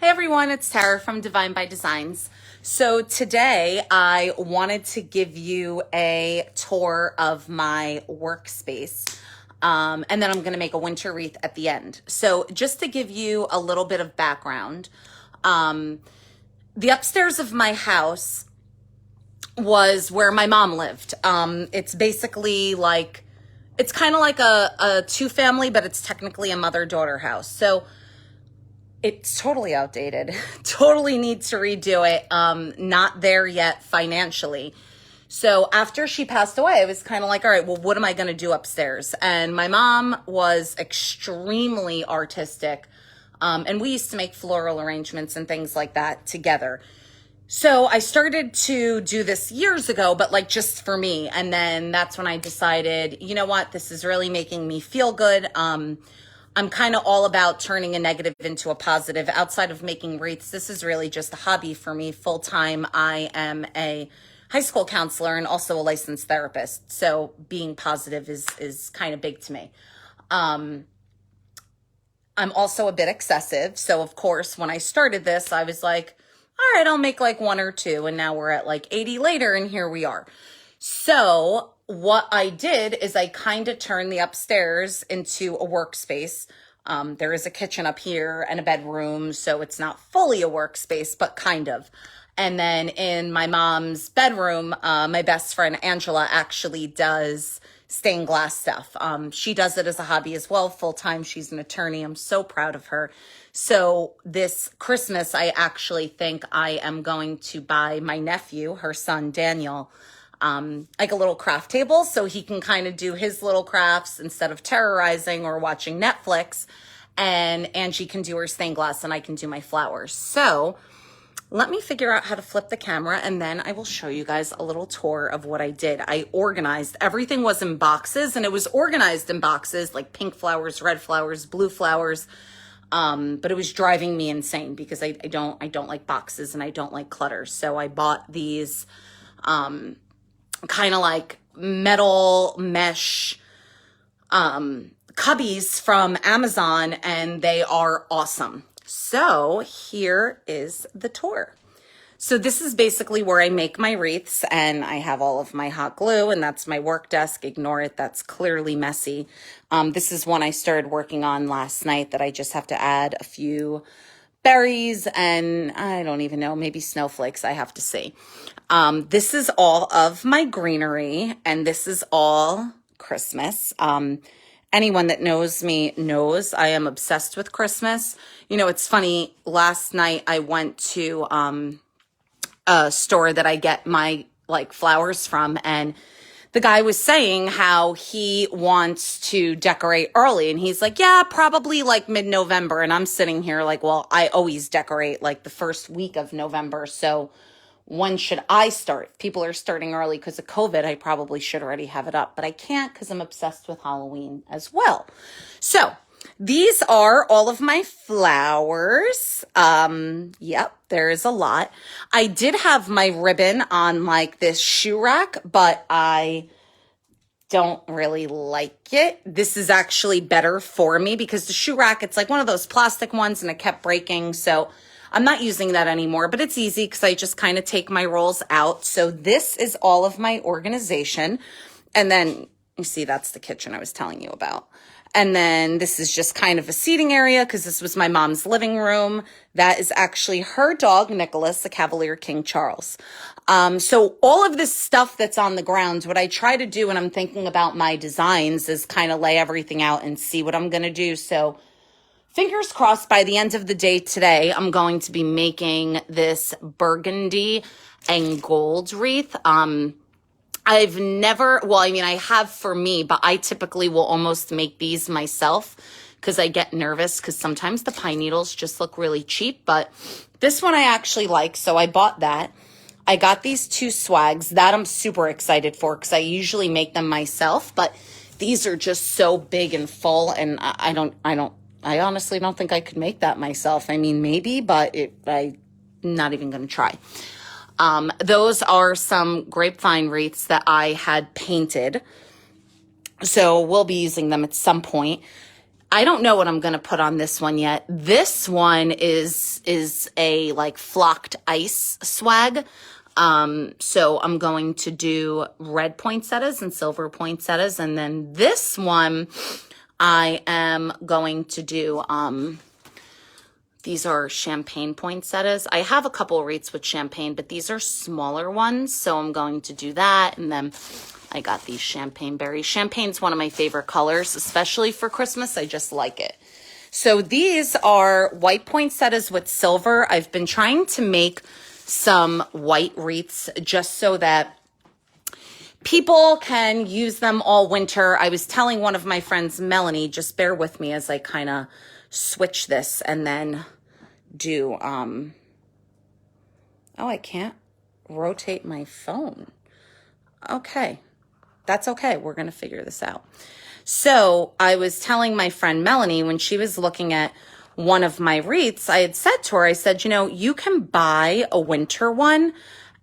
Hey everyone, it's Tara from Divine by Designs. So today I wanted to give you a tour of my workspace. And then I'm going to make a winter wreath at the end. So just to give you a little bit of background, the upstairs of my house was where my mom lived. It's basically like, it's kind of like a two-family, but it's technically a mother-daughter house. So it's totally outdated. Totally need to redo it. Not there yet financially. So after she passed away, I was kind of like, all right, well, what am I going to do upstairs? And my mom was extremely artistic. And we used to make floral arrangements and things like that together. So I started to do this years ago, but like just for me. And then that's when I decided, you know what, this is really making me feel good. I'm kind of all about turning a negative into a positive. Outside of making wreaths, this is really just a hobby for me. Full time, I am a high school counselor and also a licensed therapist. So being positive is kind of big to me. I'm also a bit excessive. So of course, when I started this, I was like, all right, I'll make like one or two. And now we're at like 80 later and here we are. So what I did is I kind of turned the upstairs into a workspace. There is a kitchen up here and a bedroom, so it's not fully a workspace, but kind of. And then in my mom's bedroom, my best friend Angela actually does stained glass stuff. She does it as a hobby as well, full time. She's an attorney. I'm so proud of her. So this Christmas, I actually think I am going to buy my nephew, her son Daniel, like a little craft table so he can kind of do his little crafts instead of terrorizing or watching Netflix. And Angie can do her stained glass and I can do my flowers. So let me figure out how to flip the camera and then I will show you guys a little tour of what I did. I organized, everything was in boxes and it was organized in boxes like pink flowers, red flowers, blue flowers. But it was driving me insane because I don't like boxes and I don't like clutter. So I bought these, kind of like metal mesh cubbies from Amazon and they are awesome. So here is the tour. So this is basically where I make my wreaths and I have all of my hot glue and that's my work desk. Ignore it. That's clearly messy. This is one I started working on last night that I just have to add a few berries and I don't even know, maybe snowflakes. I have to see. This is all of my greenery and this is all Christmas. Anyone that knows me knows I am obsessed with Christmas. You know, it's funny. Last night I went to a store that I get my like flowers from and the guy was saying how he wants to decorate early and he's like, yeah, probably like mid-November. And I'm sitting here like, well, I always decorate like the first week of November. So when should I start? If people are starting early because of COVID, I probably should already have it up, but I can't because I'm obsessed with Halloween as well. So these are all of my flowers. Yep, there is a lot. I did have my ribbon on like this shoe rack, but I don't really like it. This is actually better for me because the shoe rack, it's like one of those plastic ones and it kept breaking. So I'm not using that anymore, but it's easy because I just kind of take my rolls out. So this is all of my organization. And then you see, that's the kitchen I was telling you about. And then this is just kind of a seating area because this was my mom's living room. That is actually her dog, Nicholas, the Cavalier King Charles. So all of this stuff that's on the ground, what I try to do when I'm thinking about my designs is kind of lay everything out and see what I'm going to do. So fingers crossed by the end of the day today, I'm going to be making this burgundy and gold wreath. I've never, well, I mean, I have for me, but I typically will almost make these myself because I get nervous because sometimes the pine needles just look really cheap, but this one I actually like, so I bought that. I got these two swags that I'm super excited for because I usually make them myself, but these are just so big and full and I honestly don't think I could make that myself. I mean, maybe, but I'm not even going to try. Those are some grapevine wreaths that I had painted. So we'll be using them at some point. I don't know what I'm going to put on this one yet. This one is a like flocked ice swag. So I'm going to do red poinsettias and silver poinsettias. And then this one, I am going to do, these are champagne poinsettias. I have a couple wreaths with champagne, but these are smaller ones. So I'm going to do that. And then I got these champagne berries. Champagne's one of my favorite colors, especially for Christmas. I just like it. So these are white poinsettias with silver. I've been trying to make some white wreaths just so that people can use them all winter. I was telling one of my friends, Melanie, just bear with me as I kind of switch this and then do, oh, I can't rotate my phone. Okay. That's okay. We're going to figure this out. So I was telling my friend Melanie when she was looking at one of my wreaths, I had said to her, I said, you know, you can buy a winter one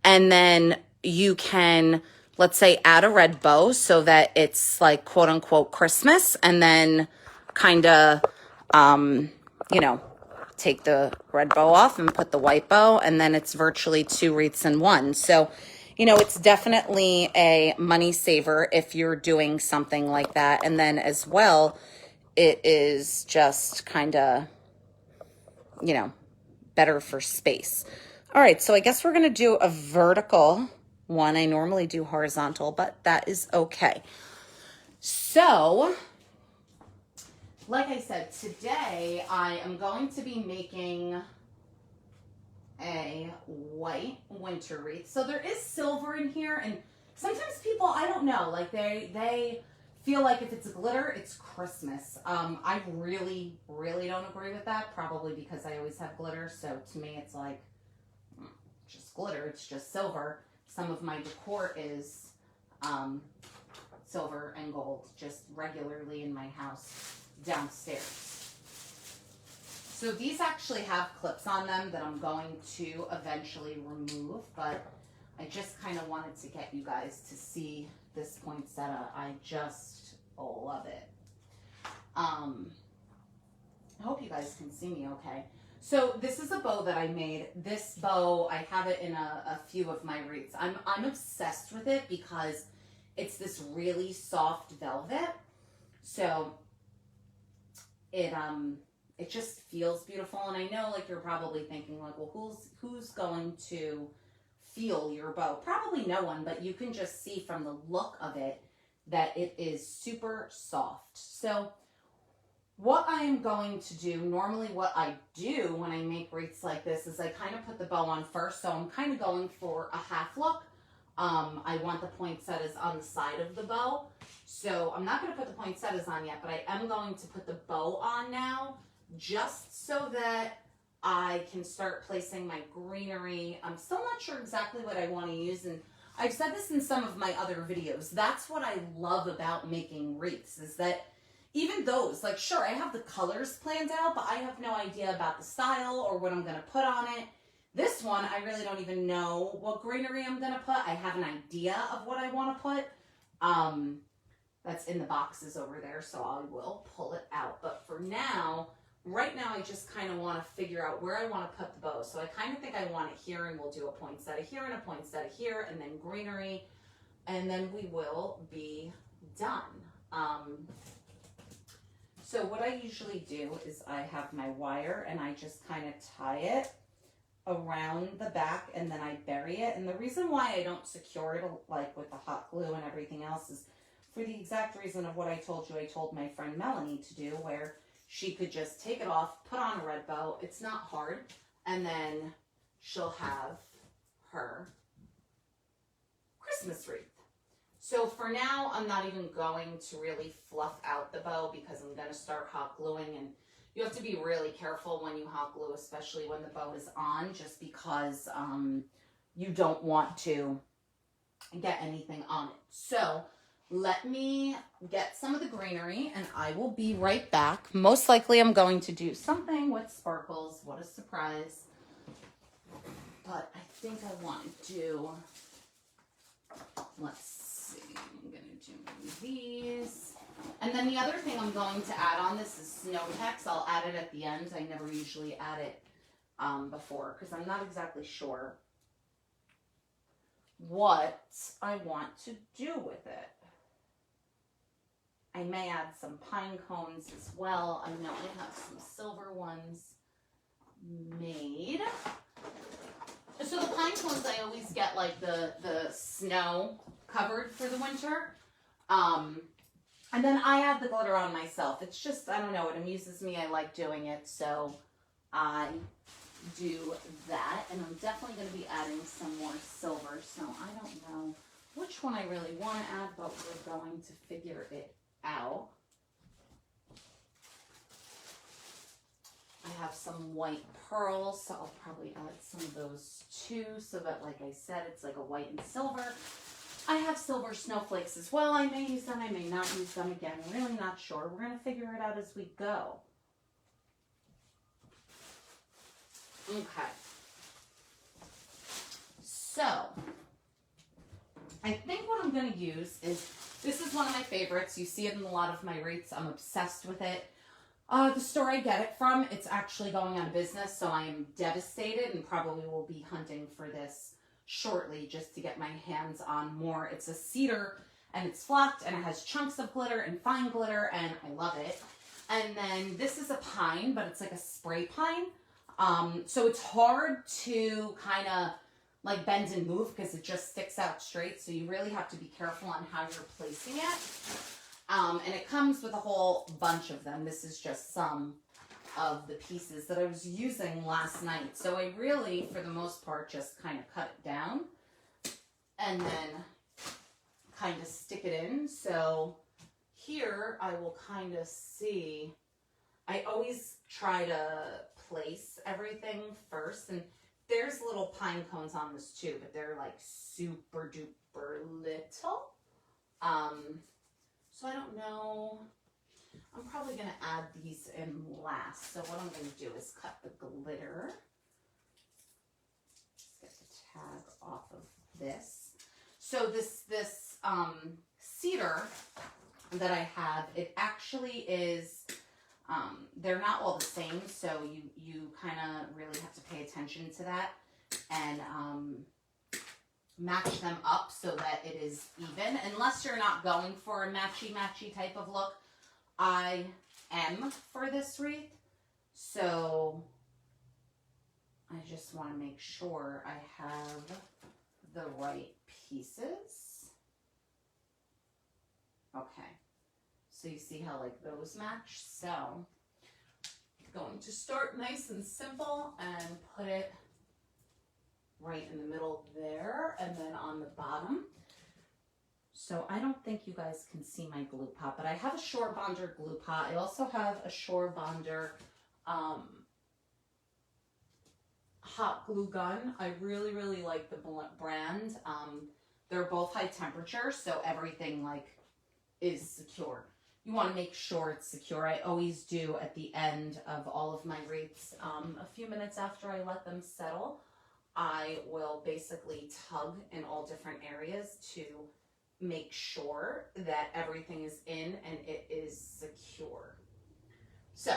and then you can, let's say, add a red bow so that it's like quote unquote Christmas, and then kind of, you know, take the red bow off and put the white bow, and then it's virtually two wreaths in one. So, you know, it's definitely a money saver if you're doing something like that. And then as well, it is just kind of, you know, better for space. All right, so I guess we're going to do a vertical one. I normally do horizontal, but that is okay. So, like I said, today I am going to be making a white winter wreath. So there is silver in here, and sometimes people, I don't know, like they feel like if it's glitter, it's Christmas. I really don't agree with that, probably because I always have glitter. So to me, it's like just glitter. It's just silver. Some of my decor is silver and gold, just regularly in my house downstairs. So these actually have clips on them that I'm going to eventually remove, but I just kind of wanted to get you guys to see this poinsettia. I just love it. I hope you guys can see me okay. So this is a bow that I made. This bow, I have it in a few of my wreaths. I'm obsessed with it because it's this really soft velvet. So it just feels beautiful. And I know, like, you're probably thinking, like, well, who's going to feel your bow? Probably no one, but you can just see from the look of it that it is super soft. So what I am going to do, normally what I do when I make wreaths like this is I kind of put the bow on first. So I'm kind of going for a half look. I want the poinsettias on the side of the bow. So I'm not going to put the poinsettias on yet, but I am going to put the bow on now, just so that I can start placing my greenery. I'm still not sure exactly what I want to use, and I've said this in some of my other videos. That's what I love about making wreaths, is that even those, like, sure, I have the colors planned out, but I have no idea about the style or what I'm going to put on it. This one, I really don't even know what greenery I'm going to put. I have an idea of what I want to put. That's in the boxes over there, so I will pull it out. But for now, right now, I just kind of want to figure out where I want to put the bow. So I kind of think I want it here, and we'll do a poinsettia here and a poinsettia here, and then greenery, and then we will be done. So what I usually do is I have my wire, and I just kind of tie it around the back, and then I bury it. And the reason why I don't secure it like with the hot glue and everything else is for the exact reason of what I told you I told my friend Melanie to do, where she could just take it off, put on a red bow. It's not hard. And then she'll have her Christmas wreath. So for now, I'm not even going to really fluff out the bow because I'm going to start hot gluing, and you have to be really careful when you hot glue, especially when the bow is on, just because you don't want to get anything on it. So let me get some of the greenery, and I will be right back. Most likely I'm going to do something with sparkles. What a surprise. But I think I want to do, let's see, I'm going to do these. And then the other thing I'm going to add on this is Snow Tex. I'll add it at the end. I never usually add it before because I'm not exactly sure what I want to do with it. I may add some pine cones as well. I know I have some silver ones made. So the pine cones, I always get like the snow covered for the winter. And then I add the glitter on myself. It's just, I don't know, it amuses me. I like doing it. So I do that. And I'm definitely going to be adding some more silver. So I don't know which one I really want to add, but we're going to figure it out. I have some white pearls, so I'll probably add some of those too, so that, like I said, it's like a white and silver. I have silver snowflakes as well. I may use them, I may not use them. Again, I'm really not sure. We're going to figure it out as we go. Okay. So, I think what I'm going to use is, this is one of my favorites. You see it in a lot of my wreaths. I'm obsessed with it. The store I get it from, it's actually going out of business, so I am devastated and probably will be hunting for this shortly just to get my hands on more. It's a cedar and it's flocked and it has chunks of glitter and fine glitter and I love it. And then this is a pine, but it's like a spray pine. So it's hard to kind of like bend and move because it just sticks out straight. So you really have to be careful on how you're placing it. And it comes with a whole bunch of them. This is just some of the pieces that I was using last night. So I really, for the most part, just kind of cut it down and then kind of stick it in. So here I will kind of see, I always try to place everything first, and there's little pine cones on this too, but they're like super duper little. So I don't know. I'm probably going to add these in last. So what I'm going to do is cut the glitter. Let's get the tag off of this. So this cedar that I have, it actually is, they're not all the same. So you kind of really have to pay attention to that and match them up so that it is even. Unless you're not going for a matchy-matchy type of look. I am for this wreath, so I just want to make sure I have the right pieces. Okay, so you see how like those match? So I'm going to start nice and simple and put it right in the middle there, and then on the bottom. So I don't think you guys can see my glue pot, but I have a Shore Bonder glue pot. I also have a Shore Bonder hot glue gun. I really, really like the brand. They're both high temperature, so everything like is secure. You want to make sure it's secure. I always do at the end of all of my wreaths. A few minutes after I let them settle, I will basically tug in all different areas to make sure that everything is in and it is secure. So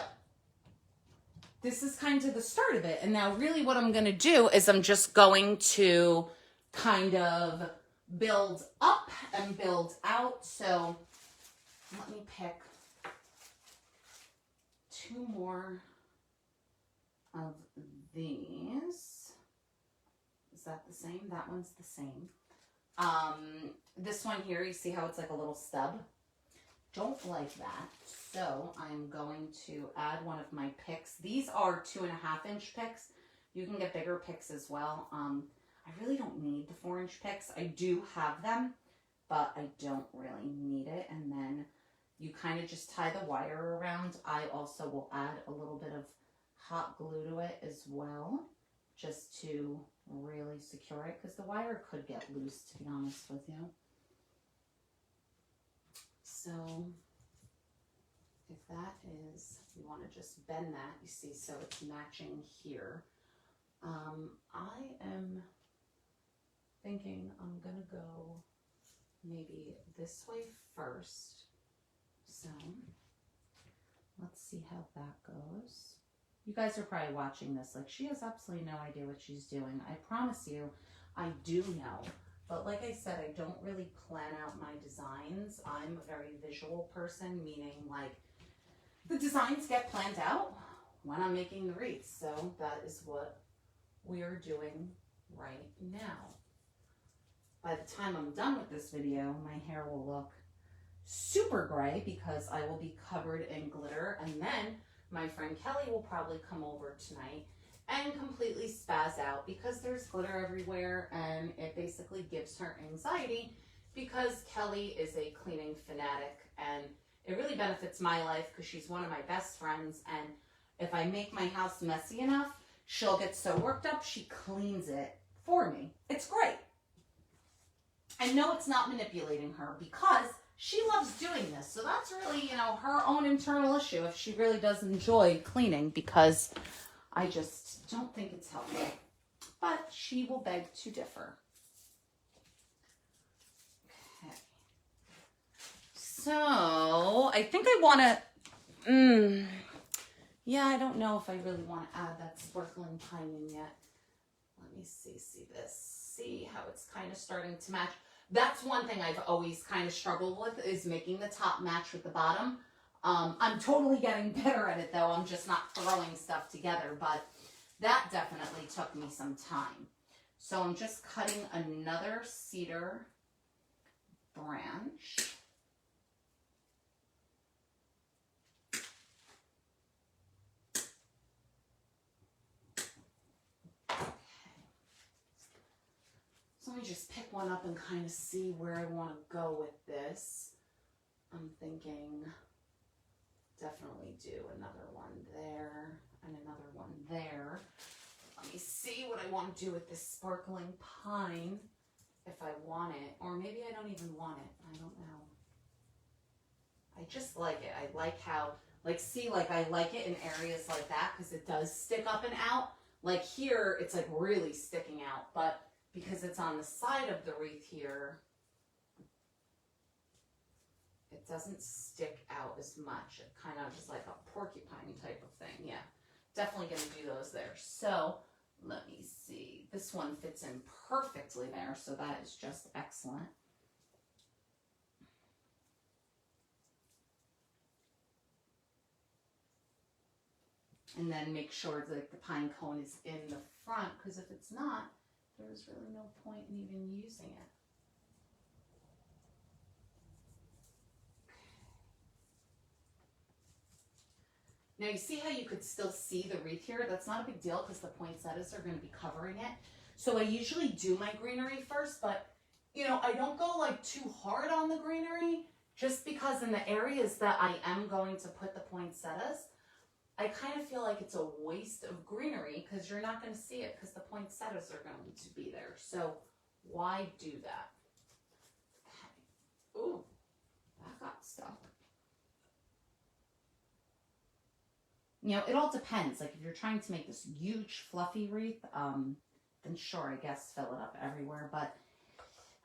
this is kind of the start of it. And now really what I'm going to do is I'm just going to kind of build up and build out. So let me pick two more of these. Is that the same? That one's the same. This one here, you see how it's like a little stub? Don't like that. So I'm going to add one of my picks. These are 2.5-inch picks. You can get bigger picks as well. I really don't need the 4-inch picks. I do have them, but I don't really need it. And then you kind of just tie the wire around. I also will add a little bit of hot glue to it as well, just to really secure it, because the wire could get loose, to be honest with you. So if that is, you want to just bend that, you see, so it's matching here. I am thinking I'm gonna go maybe this way first. So let's see how that goes. You guys are probably watching this like she has absolutely no idea what she's doing. I promise you, I do know. But like I said, I don't really plan out my designs. I'm a very visual person, meaning like the designs get planned out when I'm making the wreaths. So that is what we're doing right now. By the time I'm done with this video, my hair will look super gray because I will be covered in glitter, and then my friend Kelly will probably come over tonight and completely spaz out because there's glitter everywhere, and it basically gives her anxiety because Kelly is a cleaning fanatic, and it really benefits my life because she's one of my best friends, and if I make my house messy enough, she'll get so worked up she cleans it for me. It's great. I know it's not manipulating her because she loves doing this. So that's really, you know, her own internal issue if she really does enjoy cleaning, because I just don't think it's helpful. But she will beg to differ. Okay. So I think I want to, yeah, I don't know if I really want to add that sparkling pining yet. Let me see this. See how it's kind of starting to match. That's one thing I've always kind of struggled with, is making the top match with the bottom. I'm totally getting better at it though. I'm just not throwing stuff together, but that definitely took me some time. So I'm just cutting another cedar branch. So let me just pick one up and kind of see where I want to go with this. I'm thinking definitely do another one there and another one there. Let me see what I want to do with this sparkling pine, if I want it, or maybe I don't even want it. I don't know. I just like it. I like how, like, see, like I like it in areas like that because it does stick up and out. Like here, it's like really sticking out, but because it's on the side of the wreath here, it doesn't stick out as much. It kind of just like a porcupine type of thing. Yeah, definitely going to do those there. So let me see. This one fits in perfectly there, so that is just excellent. And then make sure that the pine cone is in the front, because if it's not, there's really no point in even using it. Now you see how you could still see the wreath here? That's not a big deal because the poinsettias are going to be covering it. So I usually do my greenery first, but you know, I don't go like too hard on the greenery just because in the areas that I am going to put the poinsettias, I kind of feel like it's a waste of greenery because you're not going to see it because the poinsettias are going to be there. So why do that? Okay. Ooh, that got stuck. You know, it all depends. Like if you're trying to make this huge fluffy wreath, then sure, I guess fill it up everywhere. But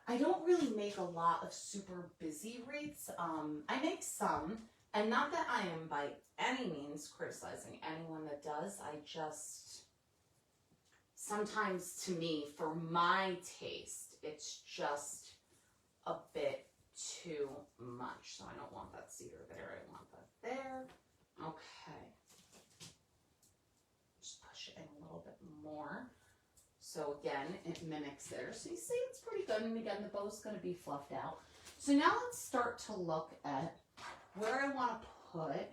I don't really make a lot of super busy wreaths. I make some, and not that I am by any means criticizing anyone that does. I just, sometimes to me, for my taste, it's just a bit too much. So I don't want that cedar there. I want that there. Okay. Just push it in a little bit more. So again, it mimics there. So you see it's pretty good. And again, the bow's going to be fluffed out. So now let's start to look at where I want to put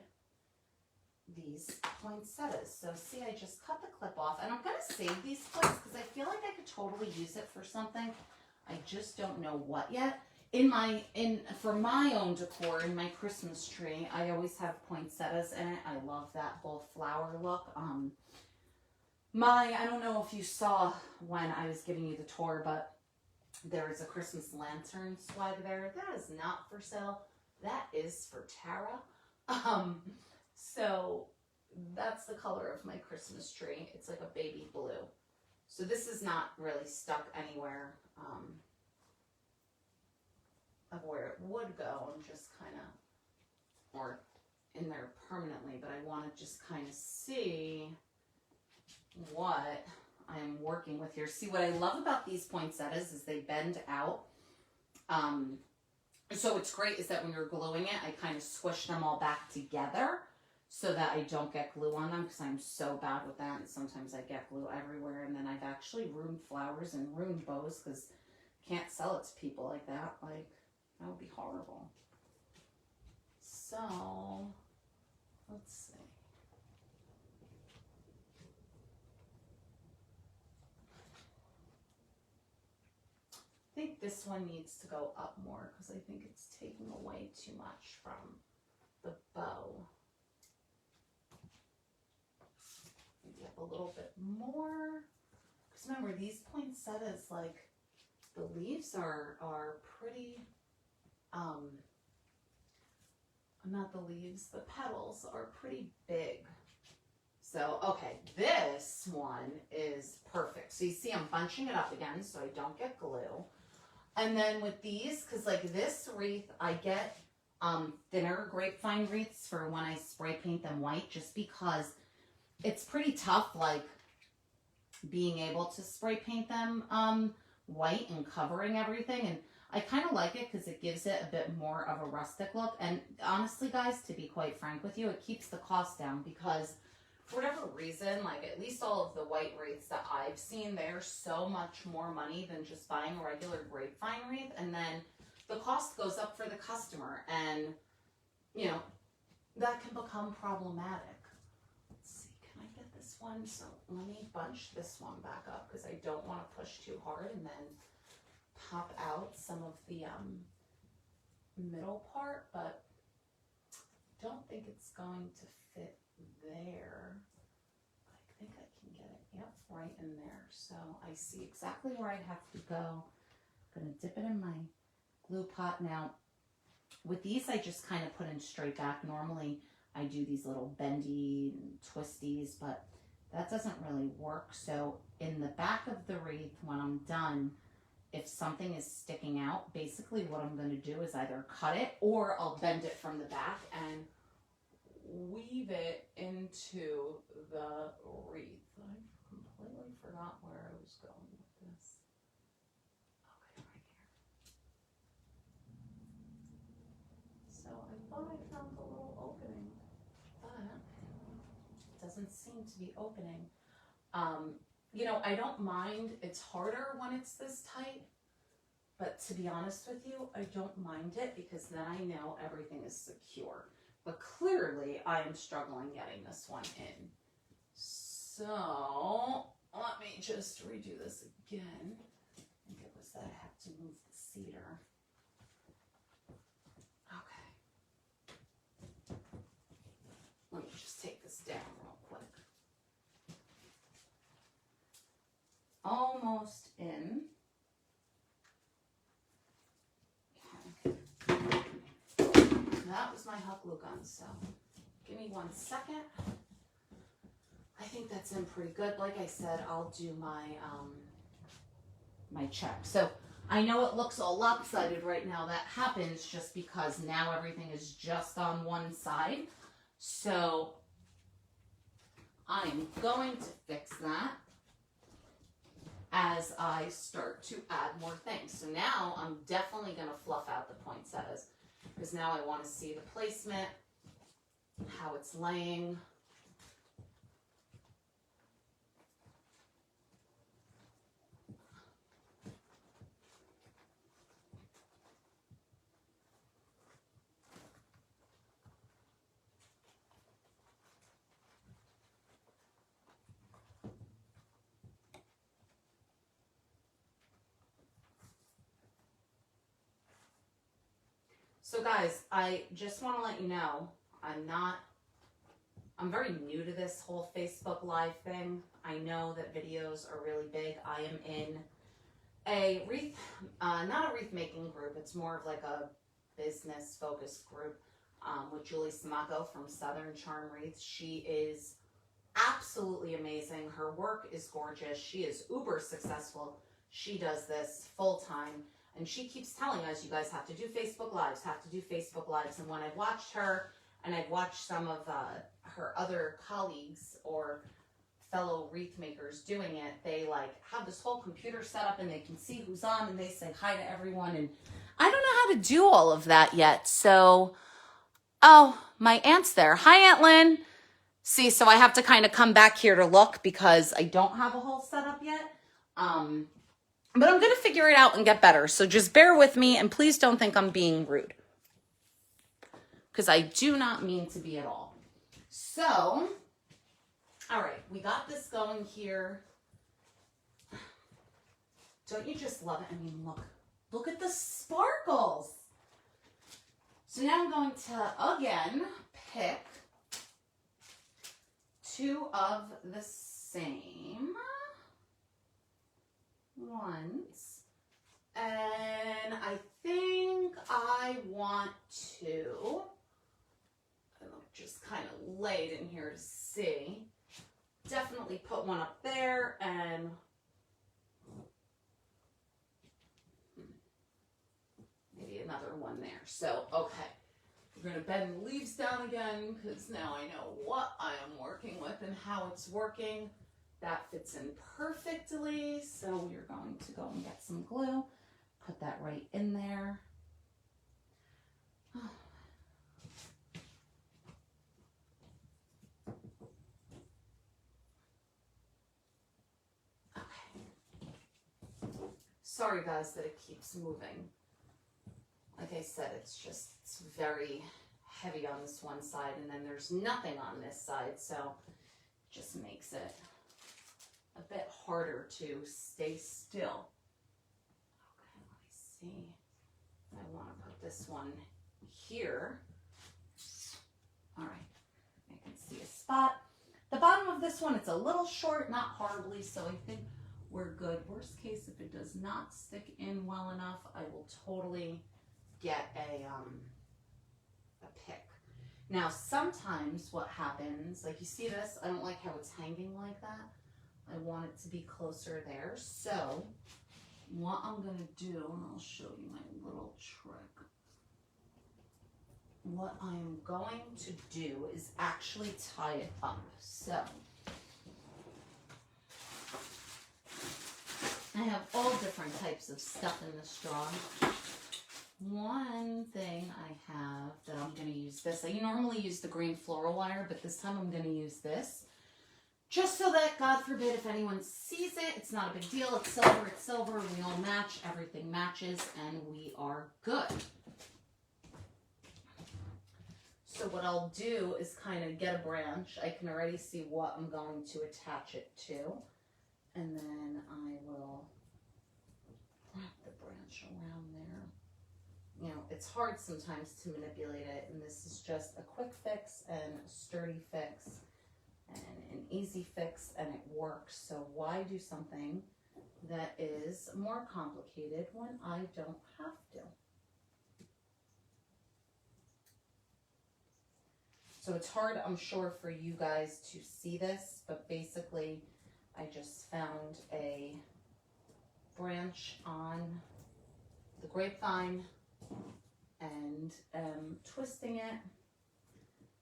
these poinsettias. So see, I just cut the clip off, and I'm going to save these clips because I feel like I could totally use it for something. I just don't know what yet. For my own decor, in my Christmas tree, I always have poinsettias in it. I love that whole flower look. I don't know if you saw when I was giving you the tour, but there is a Christmas lantern swag there. That is not for sale. That is for Tara. So that's the color of my Christmas tree. It's like a baby blue. So this is not really stuck anywhere of where it would go. I'm just kind of or in there permanently, but I want to just kind of see what I'm working with here. See, what I love about these poinsettias is they bend out. So what's great is that when you're gluing it, I kind of squish them all back together so that I don't get glue on them, because I'm so bad with that, and sometimes I get glue everywhere, and then I've actually ruined flowers and ruined bows because can't sell it to people like that. Like, that would be horrible. So, let's see. I think this one needs to go up more because I think it's taking away too much from the bow. Maybe up a little bit more. Because remember, these poinsettias, like, the leaves are pretty, not the leaves, the petals are pretty big. So, okay, this one is perfect. So you see I'm bunching it up again so I don't get glue. And then with these, because like this wreath, I get thinner grapevine wreaths for when I spray paint them white, just because it's pretty tough, like, being able to spray paint them white and covering everything. And I kind of like it because it gives it a bit more of a rustic look. And honestly, guys, to be quite frank with you, it keeps the cost down, because for whatever reason, like, at least all of the white wreaths that I've seen, they're so much more money than just buying a regular grapevine wreath. And then the cost goes up for the customer, and, you know, that can become problematic. Let's see, can I get this one? So let me bunch this one back up because I don't want to push too hard and then pop out some of the middle part, but I don't think it's going to fit there. I think I can get it, yep, right in there. So I see exactly where I have to go. I'm gonna dip it in my glue pot. Now, with these, I just kind of put in straight back. Normally, I do these little bendy and twisties, but that doesn't really work. So in the back of the wreath, when I'm done, if something is sticking out, basically what I'm gonna do is either cut it or I'll bend it from the back and weave it into the wreath. I completely forgot where I was going with this. Okay, right here. So I thought I found the little opening, but it doesn't seem to be opening. You know, I don't mind. It's harder when it's this tight, but to be honest with you, I don't mind it because then I know everything is secure. But clearly, I am struggling getting this one in. So, let me just redo this again. I think it was that I have to move the cedar. Okay. Let me just take this down real quick. Almost in. That was my hot glue gun, so give me 1 second. I think that's in pretty good. Like I said, I'll do my my check. So I know it looks all lopsided right now. That happens just because now everything is just on one side. So I'm going to fix that as I start to add more things. So now I'm definitely going to fluff out the poinsettias, because now I want to see the placement, how it's laying. So guys, I just want to let you know, I'm very new to this whole Facebook Live thing. I know that videos are really big. I am in a wreath, not a wreath making group. It's more of like a business focused group with Julie Samaco from Southern Charm Wreaths. She is absolutely amazing. Her work is gorgeous. She is uber successful. She does this full time. And she keeps telling us, you guys have to do Facebook Lives, have to do Facebook Lives. And when I watched her and I've watched some of her other colleagues or fellow wreath makers doing it. They like have this whole computer set up and they can see who's on and they say hi to everyone. And I don't know how to do all of that yet. So, oh, my aunt's there. Hi, Aunt Lynn. See, so I have to kind of come back here to look because I don't have a whole setup yet. But I'm going to figure it out and get better. So just bear with me and please don't think I'm being rude, because I do not mean to be at all. So, all right, we got this going here. Don't you just love it? I mean, look at the sparkles. So now I'm going to, again, pick two of the same ones. And I think I want to just kind of lay it in here to see. Definitely put one up there and maybe another one there. So, okay. We're going to bend the leaves down again because now I know what I am working with and how it's working. That fits in perfectly. So we're going to go and get some glue. Put that right in there. Okay. Sorry guys that it keeps moving. Like I said, it's very heavy on this one side and then there's nothing on this side. So it just makes it a bit harder to stay still. Okay, let me see. I want to put this one here. All right, I can see a spot. The bottom of this one, it's a little short, not horribly, so I think we're good. Worst case, if it does not stick in well enough, I will totally get a pick. Now, sometimes what happens, like you see this, I don't like how it's hanging like that. I want it to be closer there. So what I'm going to do, and I'll show you my little trick. What I'm going to do is actually tie it up. So I have all different types of stuff in the straw. One thing I have that I'm going to use this. I normally use the green floral wire, but this time I'm going to use this. Just so that, God forbid, if anyone sees it, it's not a big deal. It's silver, we all match, everything matches, and we are good. So what I'll do is kind of get a branch. I can already see what I'm going to attach it to. And then I will wrap the branch around there. You know, it's hard sometimes to manipulate it, and this is just a quick fix and a sturdy fix. And an easy fix, and it works. So why do something that is more complicated when I don't have to? So it's hard, I'm sure, for you guys to see this, but basically I just found a branch on the grapevine and am twisting it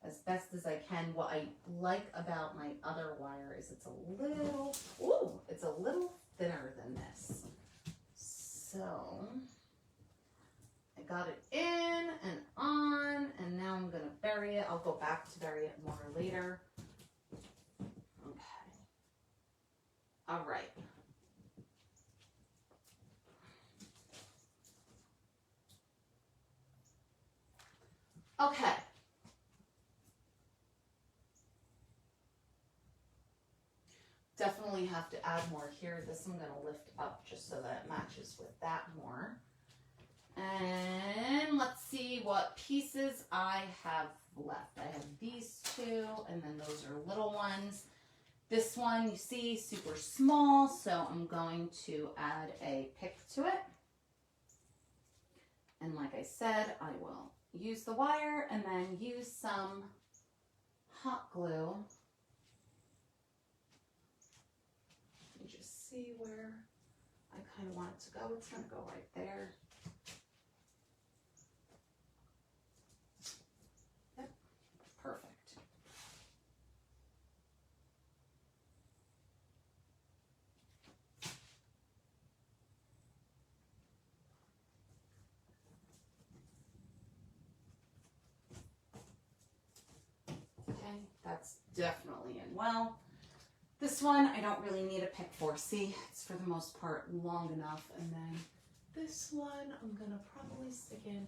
as best as I can. What I like about my other wire is it's a little thinner than this. So I got it in and on, and now I'm going to bury it. I'll go back to bury it more later. Okay. All right. Okay. Definitely have to add more here. This I'm going to lift up just so that it matches with that more. And let's see what pieces I have left. I have these two, and then those are little ones. This one, you see, super small, so I'm going to add a pick to it. And like I said, I will use the wire and then use some hot glue. You just see where I kind of want it to go. It's going to go right there. Yep. that's definitely in well. This one, I don't really need a pick for. See, it's for the most part long enough. And then this one, I'm going to probably stick in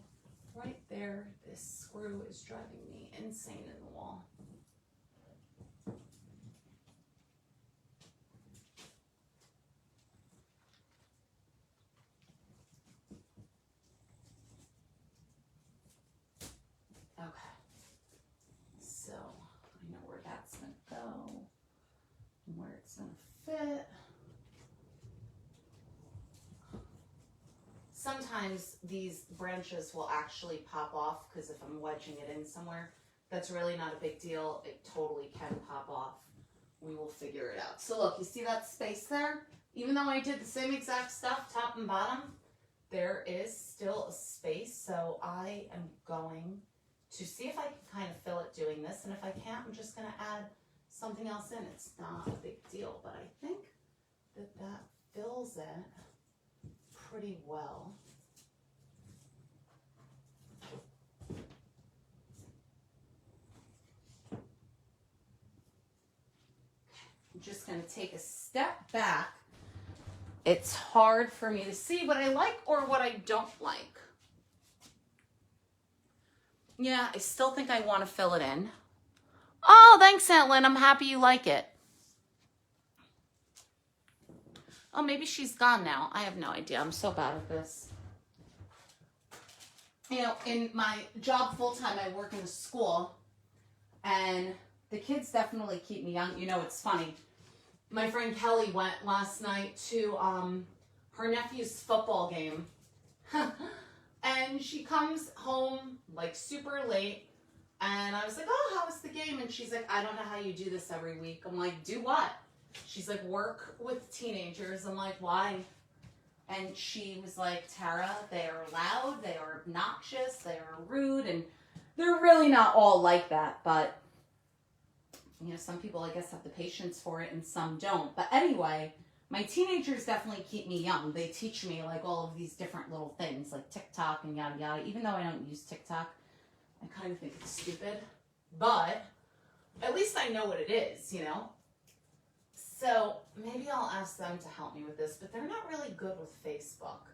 right there. This screw is driving me insane in the wall. Okay. So, I know where that's going to go and where it's going to fit. Sometimes these branches will actually pop off because if I'm wedging it in somewhere, that's really not a big deal. It totally can pop off. We will figure it out. So look, you see that space there? Even though I did the same exact stuff, top and bottom, there is still a space. So I am going to see if I can kind of fill it doing this. And if I can't, I'm just going to add something else in. It's not a big deal, but I think that that fills it pretty well. I'm just going to take a step back. It's hard for me to see what I like or what I don't like. Yeah, I still think I want to fill it in. Oh, thanks, Aunt Lynn. I'm happy you like it. Oh, maybe she's gone now. I have no idea. I'm so bad at this. You know, in my job full-time, I work in a school, and the kids definitely keep me young. You know, it's funny. My friend Kelly went last night to her nephew's football game, and she comes home, like, super late, and I was like, oh, how was the game? And she's like, I don't know how you do this every week. I'm like, do what? She's like, work with teenagers. I'm like, why? And she was like, Tara, they are loud, they are obnoxious, they are rude, and they're really not all like that, but, you know, some people, I guess, have the patience for it and some don't. But anyway, my teenagers definitely keep me young. They teach me, like, all of these different little things, like TikTok and yada yada. Even though I don't use TikTok, I kind of think it's stupid, but at least I know what it is, you know? So maybe I'll ask them to help me with this, but they're not really good with Facebook.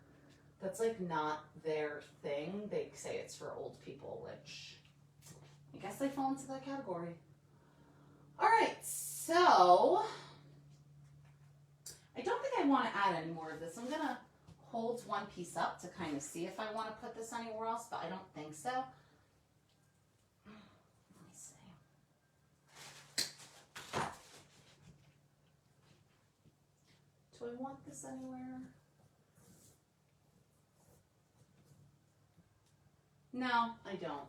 That's like not their thing. They say it's for old people, which I guess I fall into that category. All right, so I don't think I want to add any more of this. I'm going to hold one piece up to kind of see if I want to put this anywhere else, but I don't think so. Do I want this anywhere? No, I don't.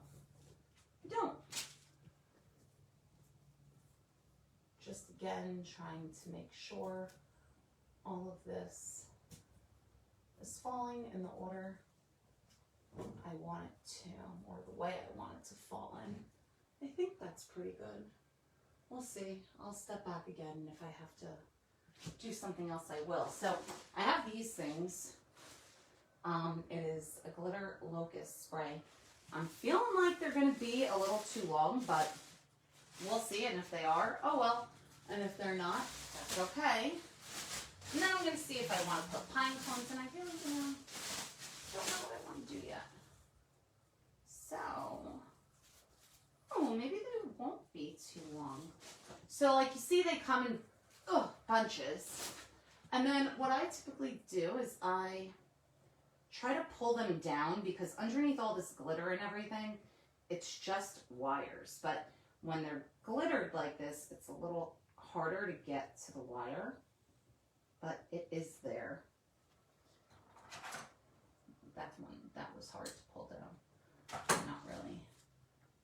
I don't. Just again, trying to make sure all of this is falling in the order I want it to, or the way I want it to fall in. I think that's pretty good. We'll see. I'll step back again, and if I have to do something else, I will. So I have these things. It is a glitter locust spray. I'm feeling like they're going to be a little too long, but we'll see. And if they are, oh well. And if they're not, that's okay. And then I'm going to see if I want to put pine cones, and I really don't know what I want to do yet. So, oh, maybe they won't be too long. So like you see, they come in bunches. And then what I typically do is I try to pull them down, because underneath all this glitter and everything, it's just wires. But when they're glittered like this, it's a little harder to get to the wire, but it is there. That was hard to pull down. I'm not really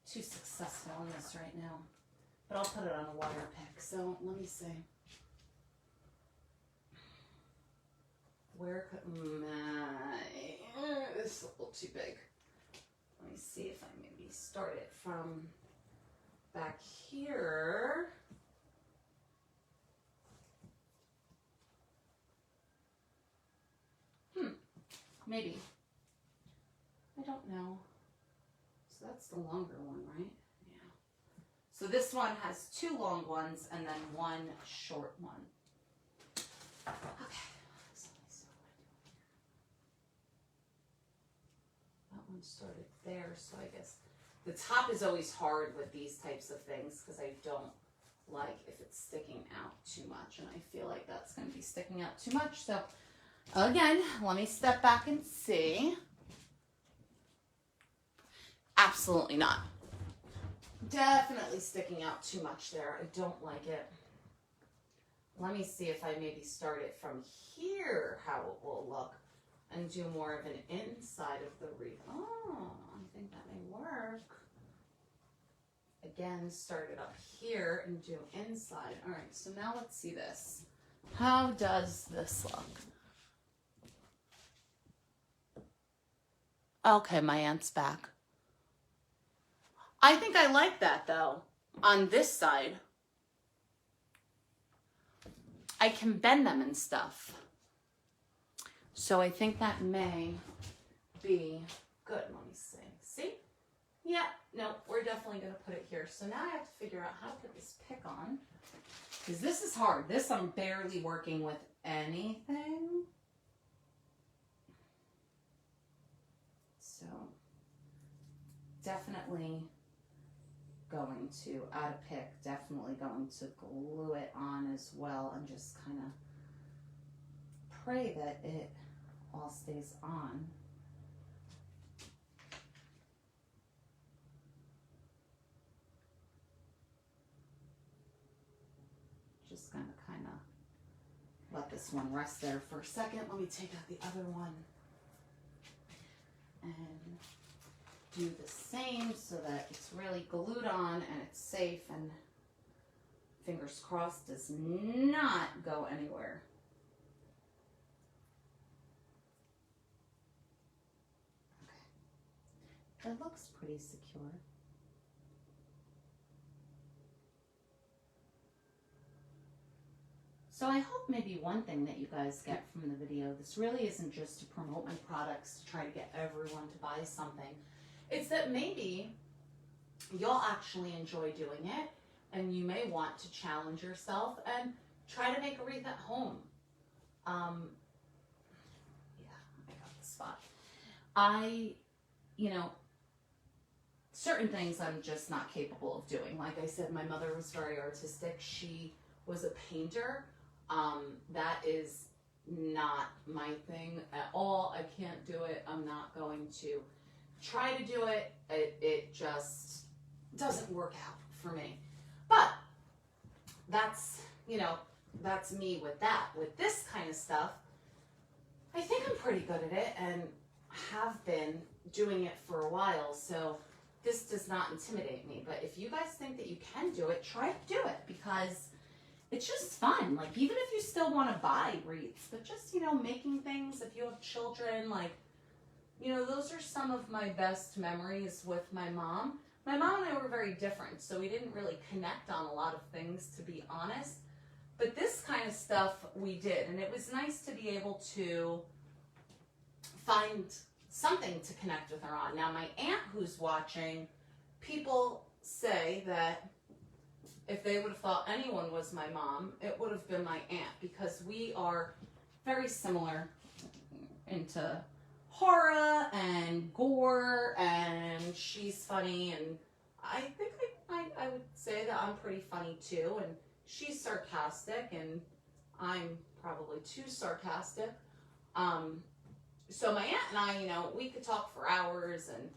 too successful in this right now, but I'll put it on a wire pick. So let me see. Where could this is a little too big. Let me see if I maybe start it from back here. Maybe. I don't know. So that's the longer one, right? Yeah. So this one has 2 long ones and then 1 short one. Okay. That one started there, so I guess the top is always hard with these types of things because I don't like if it's sticking out too much, and I feel like that's going to be sticking out too much. So again, let me step back and see. Absolutely not. Definitely sticking out too much there. I don't like it. Let me see if I maybe start it from here, how it will look, and do more of an inside of the wreath. Oh, I think that may work. Again, start it up here and do inside. All right, so now let's see this. How does this look? Okay, my aunt's back. I think I like that though, on this side. I can bend them and stuff. So I think that may be good. Let me see. See? Yeah, no, we're definitely going to put it here. So now I have to figure out how to put this pick on. Because this is hard. This I'm barely working with anything. So definitely going to add a pick, definitely going to glue it on as well and just kind of pray that it all stays on. Just gonna kind of let this one rest there for a second. Let me take out the other one and do the same so that it's really glued on and it's safe and fingers crossed does not go anywhere. Okay. It looks pretty secure. So I hope maybe one thing that you guys get from the video, this really isn't just to promote my products to try to get everyone to buy something. It's that maybe you'll actually enjoy doing it and you may want to challenge yourself and try to make a wreath at home. Yeah, I got the spot. Certain things I'm just not capable of doing. Like I said, my mother was very artistic. She was a painter. That is not my thing at all. I can't do it. I'm not going to try to do it. It just doesn't work out for me. But that's, that's me with that. With this kind of stuff, I think I'm pretty good at it and have been doing it for a while. So this does not intimidate me. But if you guys think that you can do it, try to do it because it's just fun. Like, even if you still want to buy wreaths, but just, making things, if you have children, like, those are some of my best memories with my mom. My mom and I were very different, so we didn't really connect on a lot of things, to be honest. But this kind of stuff we did, and it was nice to be able to find something to connect with her on. Now, my aunt who's watching, people say that if they would have thought anyone was my mom, it would have been my aunt, because we are very similar into horror and gore, and she's funny, and I think I would say that I'm pretty funny too, and she's sarcastic, and I'm probably too sarcastic. So my aunt and I, we could talk for hours, and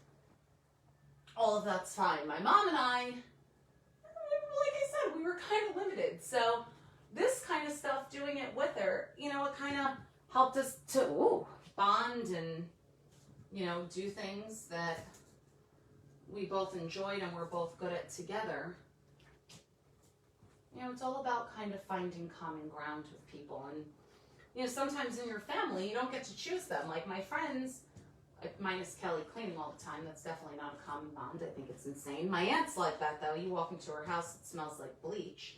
all of that's fine. My mom and I, like I said, we were kind of limited. So this kind of stuff, doing it with her, it kind of helped us to bond and, do things that we both enjoyed and we're both good at together. It's all about kind of finding common ground with people. And, sometimes in your family, you don't get to choose them. Like my friends, minus Kelly cleaning all the time, that's definitely not a common bond. I think it's insane. My aunt's like that, though. You walk into her house, it smells like bleach.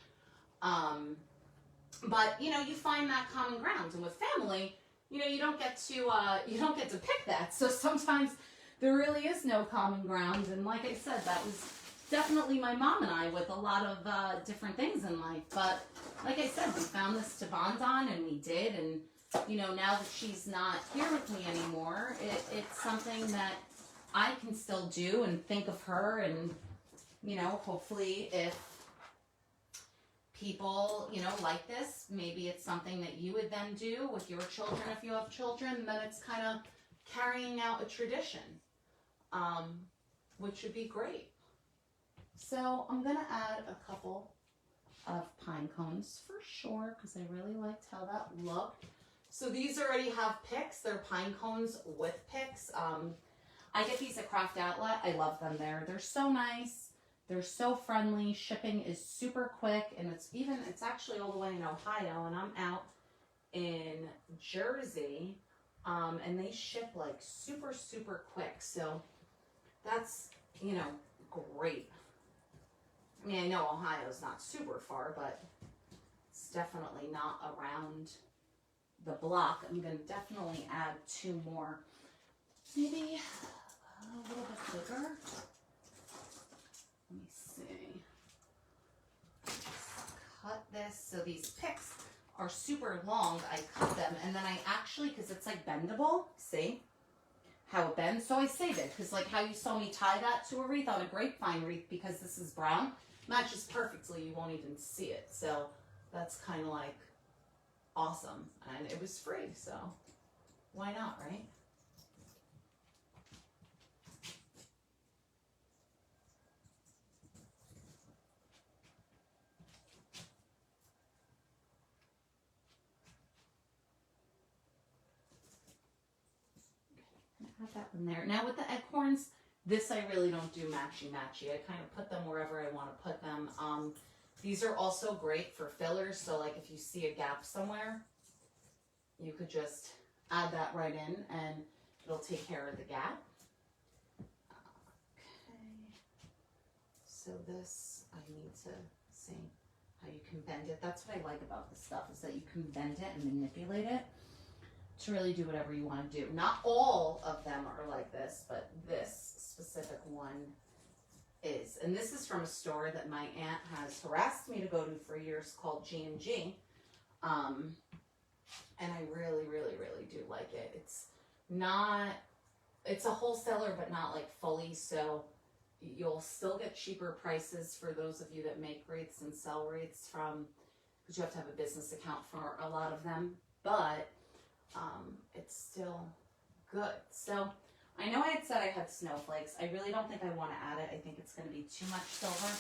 But, you find that common ground. And with family, you don't get to pick that. So sometimes there really is no common ground. And like I said, that was definitely my mom and I with a lot of different things in life. But like I said, we found this to bond on, and we did. And, you know, now that she's not here with me anymore, it's something that I can still do and think of her. And, you know, hopefully if people, you know, like this, maybe it's something that you would then do with your children if you have children, then it's kind of carrying out a tradition, which would be great. So I'm going to add a couple of pine cones for sure, because I really liked how that looked. So these already have picks. They're pine cones with picks. I get these at Craft Outlet. I love them there. They're so nice. They're so friendly. Shipping is super quick, and it's actually all the way in Ohio, and I'm out in Jersey, and they ship like super, super quick. So that's, you know, great. I mean, I know Ohio's not super far, but it's definitely not around the block. I'm going to definitely add 2 more. Maybe a little bit bigger. Let me see. Just cut this. So these picks are super long. I cut them, and then I actually, because it's like bendable, see how it bends? So I save it, because like how you saw me tie that to a wreath on a grapevine wreath, because this is brown, matches perfectly. You won't even see it. So that's kind of like awesome. And it was free, so why not, right? Have that one there. Now with the acorns, this I really don't do matchy-matchy. I kind of put them wherever I want to put them. These are also great for fillers. So like if you see a gap somewhere, you could just add that right in and it'll take care of the gap. Okay. So this, I need to see how you can bend it. That's what I like about this stuff, is that you can bend it and manipulate it to really do whatever you want to do. Not all of them are like this, but this specific one is. And this is from a store that my aunt has harassed me to go to for years, called G&G. And I really, really, really do like it. It's a wholesaler, but not like fully, so you'll still get cheaper prices for those of you that make wreaths and sell wreaths from, because you have to have a business account for a lot of them, but it's still good. So I know I had said I had snowflakes. I really don't think I want to add it. I think it's going to be too much silver.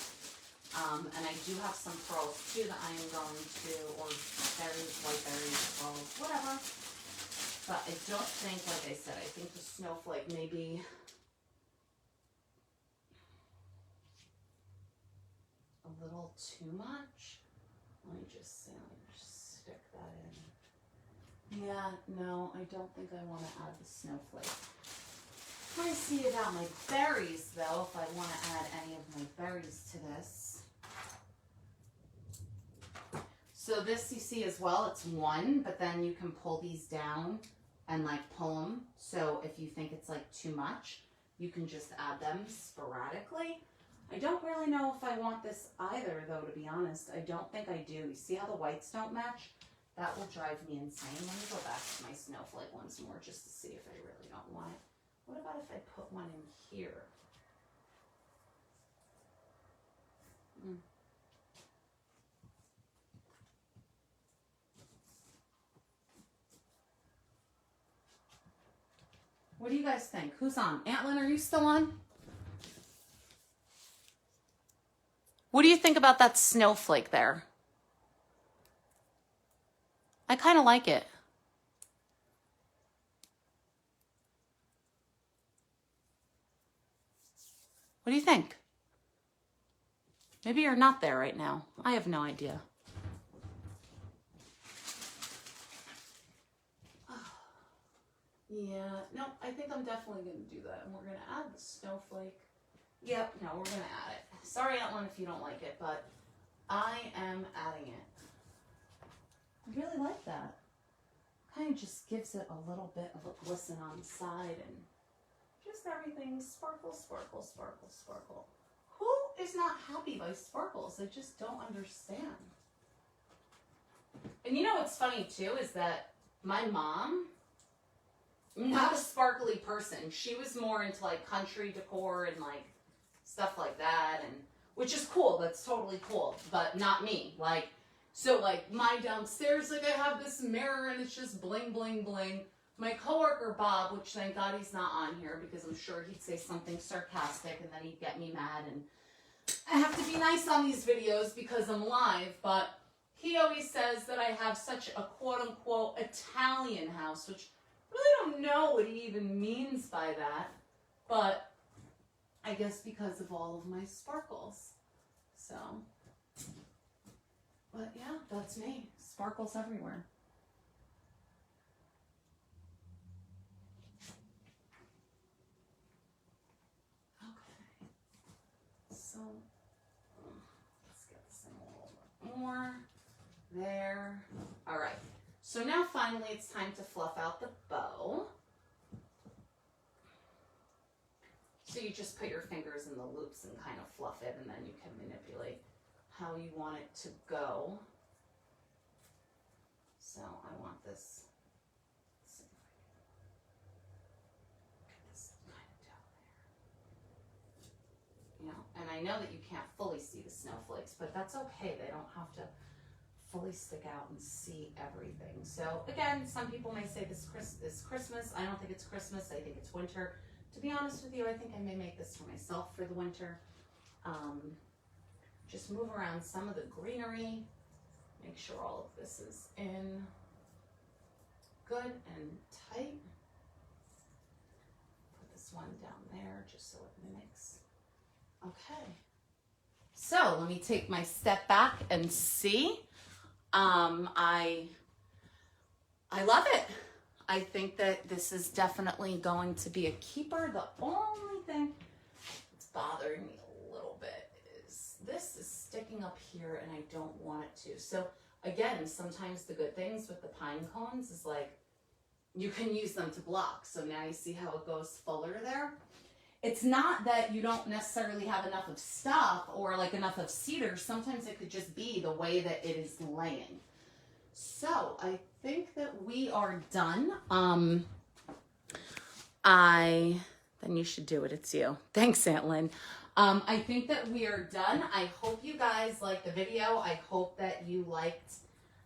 And I do have some pearls too that I am going to, or berries, white berries, pearls, whatever. But I don't think, like I said, I think the snowflake may be a little too much. Let me just see, let me just stick that in. Yeah, no, I don't think I want to add the snowflake. Let me see about my berries, though, if I want to add any of my berries to this. So this, you see as well, it's 1, but then you can pull these down and like pull them. So if you think it's like too much, you can just add them sporadically. I don't really know if I want this either, though, to be honest. I don't think I do. You see how the whites don't match? That will drive me insane. Let me go back to my snowflake once more just to see if I really don't want it. What about if I put one in here? What do you guys think? Who's on? Antlin, are you still on? What do you think about that snowflake there? I kind of like it. What do you think? Maybe you're not there right now. I have no idea. Yeah, no, I think I'm definitely going to do that. And we're going to add the snowflake. Yep, no, we're going to add it. Sorry, Antlin, if you don't like it, but I am adding it. I really like that. Kind of just gives it a little bit of a glisten on the side, and just everything sparkle, sparkle, sparkle, sparkle. Who is not happy by sparkles? I just don't understand. And you know what's funny too is that my mom, not a sparkly person. She was more into like country decor and like stuff like that, and which is cool. That's totally cool, but not me. Like, so like my downstairs, like I have this mirror and it's just bling, bling, bling. My coworker Bob, which thank God he's not on here because I'm sure he'd say something sarcastic and then he'd get me mad. And I have to be nice on these videos because I'm live, but he always says that I have such a quote-unquote Italian house, which I really don't know what he even means by that, but I guess because of all of my sparkles. So, but yeah, that's me. Sparkles everywhere. Okay. So, let's get this in a little bit more. There. All right. So now finally it's time to fluff out the bow. So you just put your fingers in the loops and kind of fluff it, and then you can manipulate how you want it to go. So I want this, let's see if I can get this kind of down there. You know, and I know that you can't fully see the snowflakes, but that's okay. They don't have to fully stick out and see everything. So again, some people may say this is Christmas. I don't think it's Christmas. I think it's winter. To be honest with you, I think I may make this for myself for the winter. Just move around some of the greenery. Make sure all of this is in good and tight. Put this one down there just so it mimics. Okay. So let me take my step back and see. I love it. I think that this is definitely going to be a keeper. The only thing that's bothering me a little bit is this is sticking up here and I don't want it to. So again, sometimes the good things with the pine cones is like you can use them to block. So now you see how it goes fuller there. It's not that you don't necessarily have enough of stuff or like enough of cedar. Then it could just be the way that it is laying. So I think that we are done. Then you should do it. It's you. Thanks, Aunt Lynn. I think that we are done. I hope you guys liked the video. I hope that you liked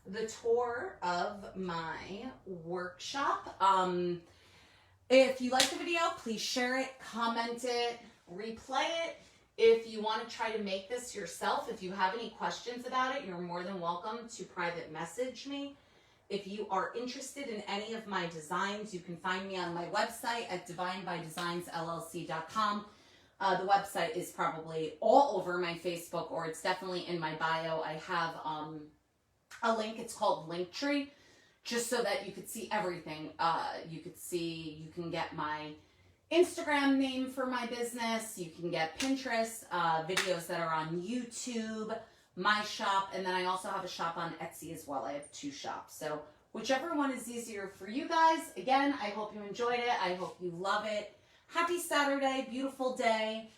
the tour of my workshop. If you like the video, please share it, comment it, replay it. If you want to try to make this yourself, if you have any questions about it, you're more than welcome to private message me. If you are interested in any of my designs, you can find me on my website at divinebydesignsllc.com. The website is probably all over my Facebook, or it's definitely in my bio. I have a link. It's called Linktree, just so that you could see everything. You can get my Instagram name for my business. You can get Pinterest, videos that are on YouTube, my shop, and then I also have a shop on Etsy as well. I have 2 shops. So whichever one is easier for you guys. Again, I hope you enjoyed it. I hope you love it. Happy Saturday, beautiful day.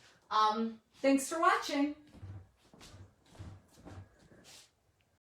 Thanks for watching.